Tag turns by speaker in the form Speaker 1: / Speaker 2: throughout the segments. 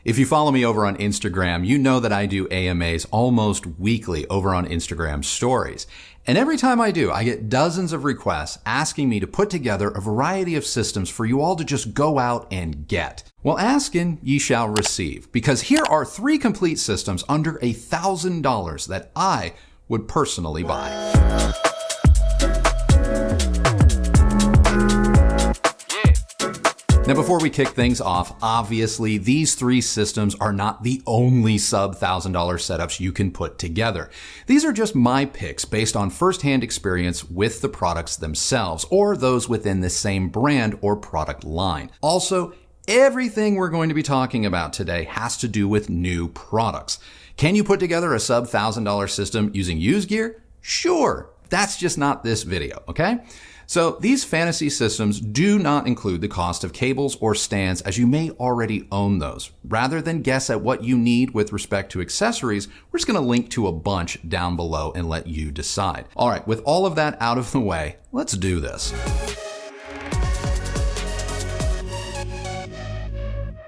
Speaker 1: If you follow me over on Instagram, you know that I do AMAs almost weekly over on Instagram stories. And every time I do, I get dozens of requests asking me to put together a variety of systems for you all to just go out and get. Well, asking ye shall receive, because here are 3 complete systems under $1,000 that I would personally buy. Now, before we kick things off, obviously these 3 systems are not the only sub-$1,000 setups you can put together. These are just my picks based on firsthand experience with the products themselves or those within the same brand or product line. Also, everything we're going to be talking about today has to do with new products. Can you put together a sub-$1,000 system using used gear? Sure. That's just not this video, okay? So these fantasy systems do not include the cost of cables or stands, as you may already own those. Rather than guess at what you need with respect to accessories, we're just going to link to a bunch down below and let you decide. All right, with all of that out of the way, let's do this.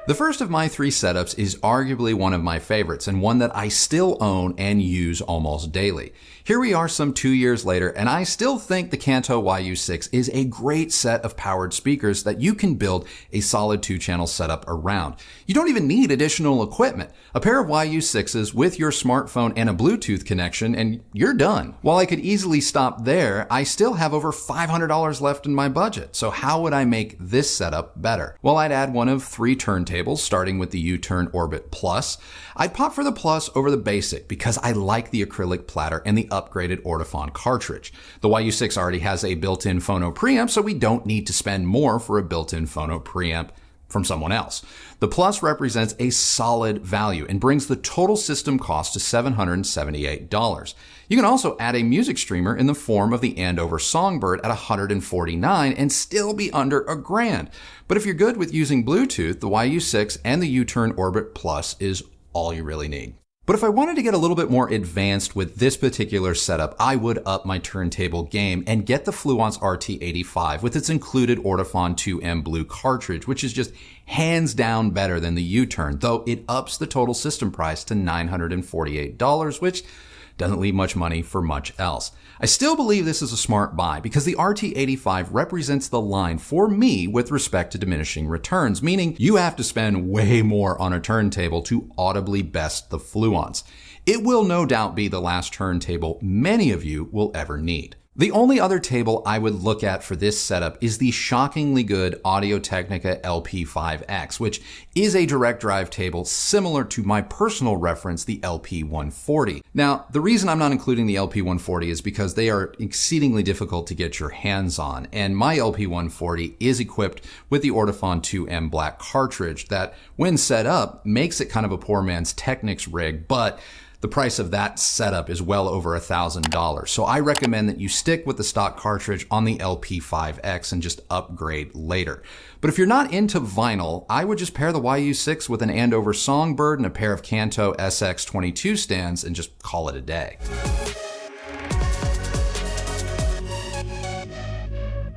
Speaker 1: The first of my 3 setups is arguably one of my favorites and one that I still own and use almost daily. Here we are some 2 years later, and I still think the KANTO YU6 is a great set of powered speakers that you can build a solid 2-channel setup around. You don't even need additional equipment. A pair of YU6s with your smartphone and a Bluetooth connection, and you're done. While I could easily stop there, I still have over $500 left in my budget. So how would I make this setup better? Well, I'd add one of 3 turntables, starting with the U-Turn Orbit Plus. I'd pop for the Plus over the Basic because I like the acrylic platter and the upgraded AUDIOPHILE cartridge. The YU6 already has a built-in phono preamp, so we don't need to spend more for a built-in phono preamp from someone else. The Plus represents a solid value and brings the total system cost to $778. You can also add a music streamer in the form of the Andover Songbird at $149 and still be under $1,000. But if you're good with using Bluetooth, the YU6 and the U-Turn Orbit Plus is all you really need. But if I wanted to get a little bit more advanced with this particular setup, I would up my turntable game and get the Fluence RT85 with its included AUDIOPHILE 2M Blue cartridge, which is just hands down better than the U-Turn, though it ups the total system price to $948, which doesn't leave much money for much else. I still believe this is a smart buy because the RT85 represents the line for me with respect to diminishing returns, meaning you have to spend way more on a turntable to audibly best the Fluence. It will no doubt be the last turntable many of you will ever need. The only other table I would look at for this setup is the shockingly good Audio-Technica LP5X, which is a direct drive table similar to my personal reference, the LP140. Now, the reason I'm not including the LP140 is because they are exceedingly difficult to get your hands on, and my LP140 is equipped with the AUDIOPHILE 2M Black cartridge that, when set up, makes it kind of a poor man's Technics rig, but the price of that setup is well over $1,000. So I recommend that you stick with the stock cartridge on the LP5X and just upgrade later. But if you're not into vinyl, I would just pair the YU6 with an Andover Songbird and a pair of KANTO SX22 stands and just call it a day.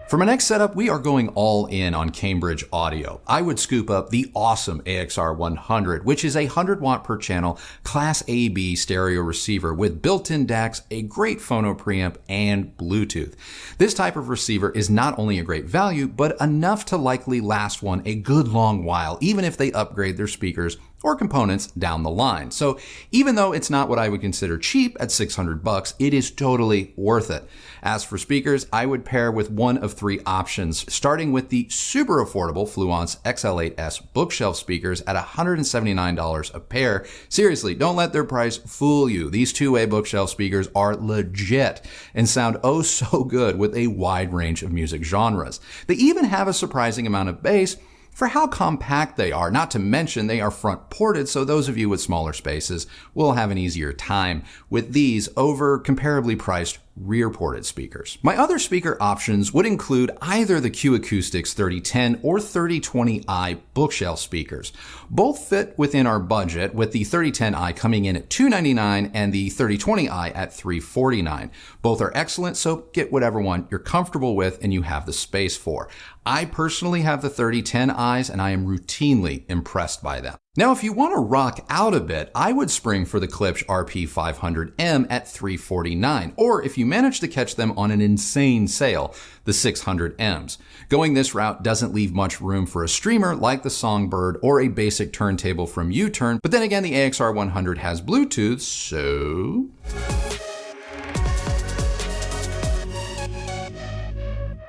Speaker 1: For my next setup, we are going all in on Cambridge audio. I would scoop up the awesome AXR 100, which is a 100 watt per channel Class AB stereo receiver with built-in DACs, a great phono preamp, and Bluetooth. This type of receiver is not only a great value, but enough to likely last one a good long while, even if they upgrade their speakers or components down the line. So even though it's not what I would consider cheap at $600, it is totally worth it. As for speakers, I would pair with one of 3 options, starting with the super affordable Fluence XL8S bookshelf speakers at $179 a pair. Seriously, don't let their price fool you. These two-way bookshelf speakers are legit and sound oh so good with a wide range of music genres. They even have a surprising amount of bass for how compact they are, not to mention they are front ported, so those of you with smaller spaces will have an easier time with these over comparably priced rear ported speakers. My other speaker options would include either the Q Acoustics 3010 or 3020i bookshelf speakers. Both fit within our budget, with the 3010i coming in at $299 and the 3020i at $349. Both are excellent, so get whatever one you're comfortable with and you have the space for. I personally have the 3010i's and I am routinely impressed by them. Now, if you want to rock out a bit, I would spring for the Klipsch RP500M at $349, or if you manage to catch them on an insane sale, the 600Ms. Going this route doesn't leave much room for a streamer like the Songbird or a basic turntable from U-Turn, but then again, the AXR100 has Bluetooth, so...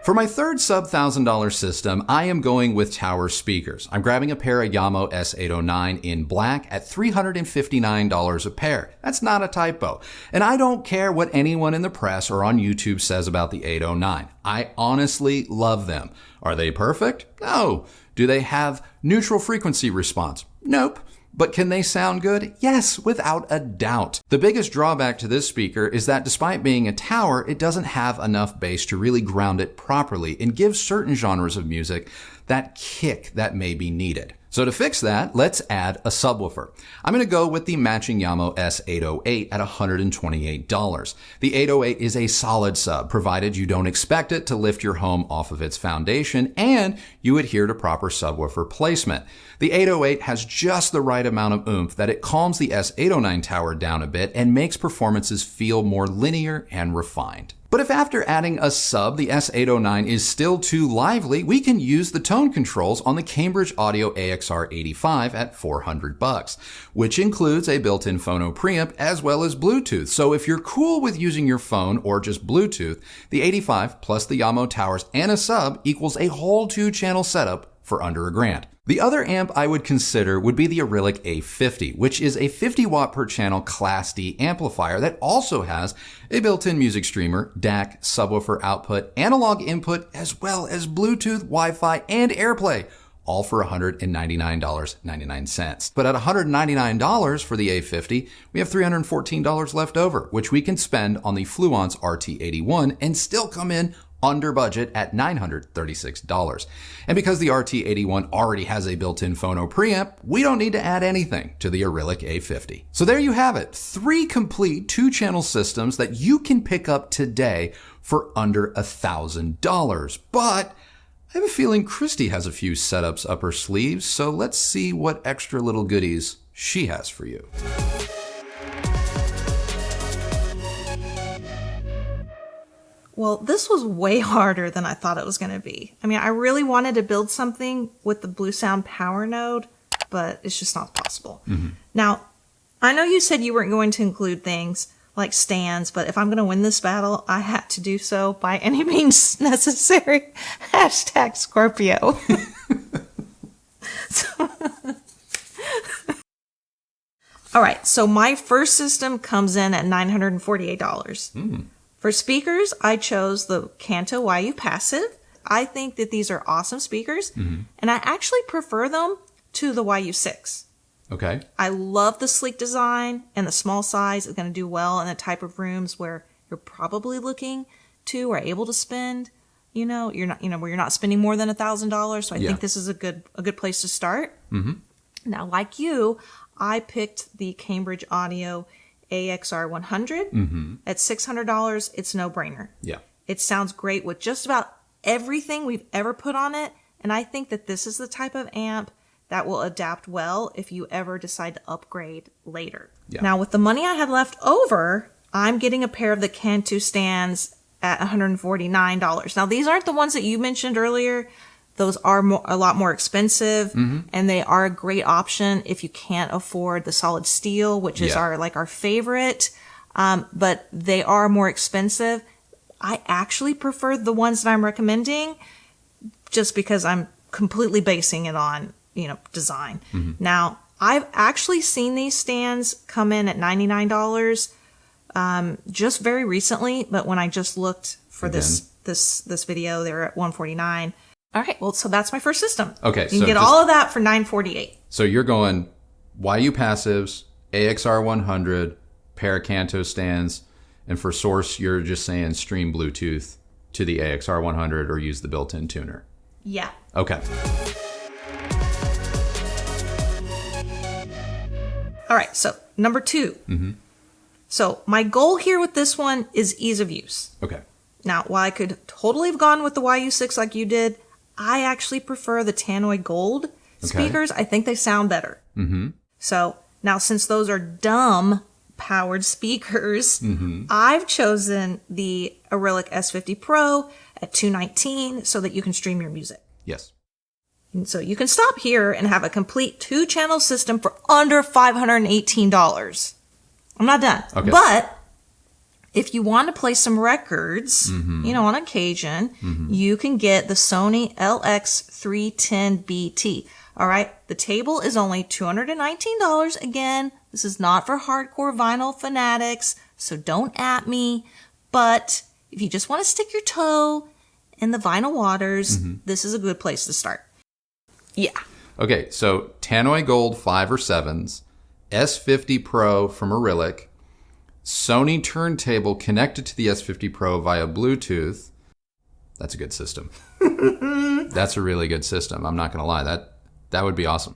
Speaker 1: For my third sub-$1,000 system, I am going with tower speakers. I'm grabbing a pair of Yamo S809 in black at $359 a pair. That's not a typo. And I don't care what anyone in the press or on YouTube says about the 809. I honestly love them. Are they perfect? No. Do they have neutral frequency response? Nope. But can they sound good? Yes, without a doubt. The biggest drawback to this speaker is that despite being a tower, it doesn't have enough bass to really ground it properly and give certain genres of music that kick that may be needed. So to fix that, let's add a subwoofer. I'm going to go with the matching Yamo S808 at $128. The 808 is a solid sub, provided you don't expect it to lift your home off of its foundation and you adhere to proper subwoofer placement. The 808 has just the right amount of oomph that it calms the S809 tower down a bit and makes performances feel more linear and refined. But if after adding a sub, the S809 is still too lively, we can use the tone controls on the Cambridge Audio AXR85 at $400, which includes a built-in phono preamp as well as Bluetooth. So if you're cool with using your phone or just Bluetooth, the 85 plus the Yamo towers and a sub equals a whole 2-channel setup for under $1,000. The other amp I would consider would be the Aurylic A50, which is a 50 watt per channel Class D amplifier that also has a built-in music streamer, DAC, subwoofer output, analog input, as well as Bluetooth, Wi-Fi, and AirPlay, all for $199.99. But at $199 for the A50, we have $314 left over, which we can spend on the Fluence RT81 and still come in under budget at $936. And because the RT81 already has a built-in phono preamp, we don't need to add anything to the Aurylic A50. So there you have it, 3 complete 2-channel systems that you can pick up today for under $1,000. But I have a feeling Kristi has a few setups up her sleeves, so let's see what extra little goodies she has for you.
Speaker 2: Well, this was way harder than I thought it was going to be. I mean, I really wanted to build something with the Bluesound power node, but it's just not possible. Now, I know you said you weren't going to include things like stands, but if I'm going to win this battle, I had to do so by any means necessary. Hashtag Scorpio. All right, so my first system comes in at $948. For speakers, I chose the KANTO YU Passive. I think that these are awesome speakers, and I actually prefer them to the YU6.
Speaker 1: Okay.
Speaker 2: I love the sleek design, and the small size is going to do well in the type of rooms where you're probably looking to or able to spend. Where you're not spending more than $1,000. So I think this is a good place to start. Now, like you, I picked the Cambridge Audio AXR100 at $600. It's no brainer. Yeah. It sounds great with just about everything we've ever put on it. And I think that this is the type of amp that will adapt well if you ever decide to upgrade later. Yeah. Now, with the money I had left over, I'm getting a pair of the KANTO stands at $149. Now, these aren't the ones that you mentioned earlier. Those are a lot more expensive, and they are a great option if you can't afford the solid steel, which is our favorite. But they are more expensive. I actually prefer the ones that I'm recommending, just because I'm completely basing it on design. Now, I've actually seen these stands come in at $99 just very recently, but when I just looked for this video, they were at $149. All right, well, so that's my first system.
Speaker 1: Okay,
Speaker 2: you can get all of that for $948.
Speaker 1: So you're going YU Passives, AXR100, pair of KANTO stands, and for source, you're just saying stream Bluetooth to the AXR100 or use the built-in tuner.
Speaker 2: Yeah.
Speaker 1: Okay.
Speaker 2: All right, so number 2. So my goal here with this one is ease of use.
Speaker 1: Okay.
Speaker 2: Now, while I could totally have gone with the YU6 like you did, I actually prefer the Tannoy Gold speakers. I think they sound better. So now, since those are dumb powered speakers, I've chosen the Auralic S50 Pro at $219 so that you can stream your music.
Speaker 1: Yes.
Speaker 2: And so you can stop here and have a complete 2-channel system for under $518. I'm not done.
Speaker 1: Okay.
Speaker 2: But if you want to play some records, on occasion, you can get the Sony LX310BT. All right. The table is only $219. Again, this is not for hardcore vinyl fanatics, so don't at me. But if you just want to stick your toe in the vinyl waters, this is a good place to start. Yeah.
Speaker 1: Okay, so Tannoy Gold 5 or 7s, S50 Pro from Auralic, Sony turntable connected to the S50 Pro via Bluetooth. That's a good system. That's a really good system. I'm not going to lie. That would be awesome.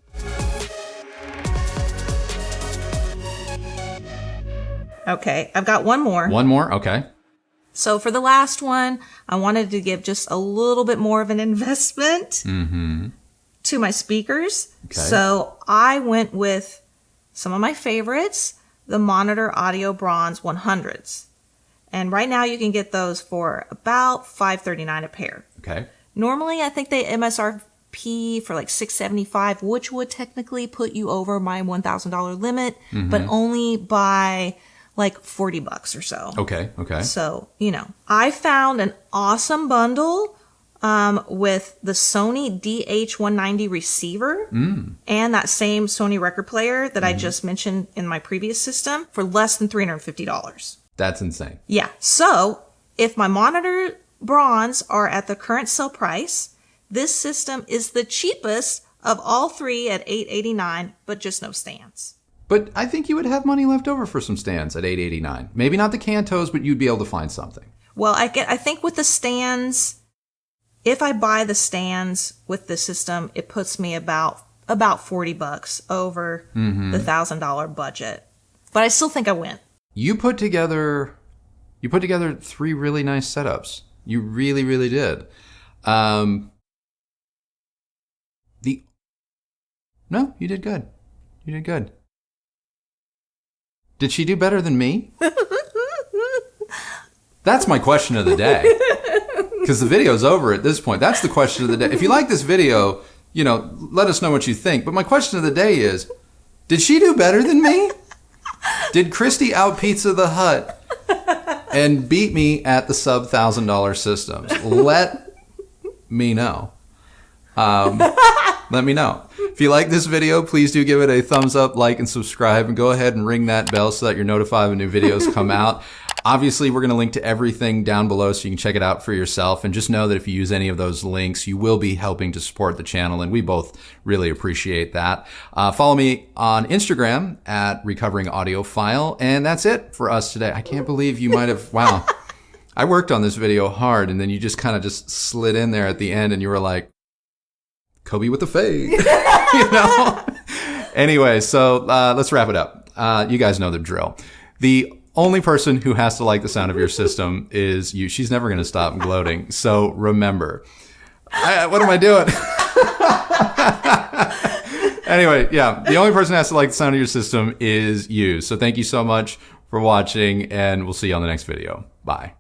Speaker 2: Okay, I've got one more.
Speaker 1: One more? Okay.
Speaker 2: So for the last one, I wanted to give just a little bit more of an investment to my speakers.
Speaker 1: Okay.
Speaker 2: So I went with some of my favorites, the Monitor Audio Bronze 100s. And right now you can get those for about $539 a pair.
Speaker 1: Okay.
Speaker 2: Normally I think they MSRP for like $675, which would technically put you over my $1,000 limit, but only by like $40 or so.
Speaker 1: Okay.
Speaker 2: So, I found an awesome bundle with the Sony DH190 receiver and that same Sony record player that I just mentioned in my previous system for less than $350.
Speaker 1: That's insane.
Speaker 2: Yeah. So if my monitor bronze are at the current sale price, this system is the cheapest of all three at $889, but just no stands.
Speaker 1: But I think you would have money left over for some stands at $889. Maybe not the Kantos, but you'd be able to find something.
Speaker 2: Well, I think with the stands, if I buy the stands with the system, it puts me about $40 over the $1,000 budget. But I still think I win. You put together
Speaker 1: 3 really nice setups. You really, really did. No, you did good. You did good. Did she do better than me? That's my question of the day. Because the video's over at this point. That's the question of the day. If you like this video, let us know what you think. But my question of the day is, did she do better than me? Did Kristi out Pizza the Hut and beat me at the sub $1,000 systems? Let me know. Let me know. If you like this video, please do give it a thumbs up, like, and subscribe, and go ahead and ring that bell so that you're notified when new videos come out. Obviously, we're going to link to everything down below so you can check it out for yourself. And just know that if you use any of those links, you will be helping to support the channel, and we both really appreciate that. Follow me on Instagram at Recovering Audiophile, and that's it for us today. I can't believe you might have, wow. I worked on this video hard, and then you just kind of just slid in there at the end, and you were like, Kobe with the fade. Anyway, so let's wrap it up. You guys know the drill. The only person who has to like the sound of your system is you. She's never going to stop gloating. So remember, what am I doing? Anyway, yeah, the only person who has to like the sound of your system is you. So thank you so much for watching, and we'll see you on the next video. Bye.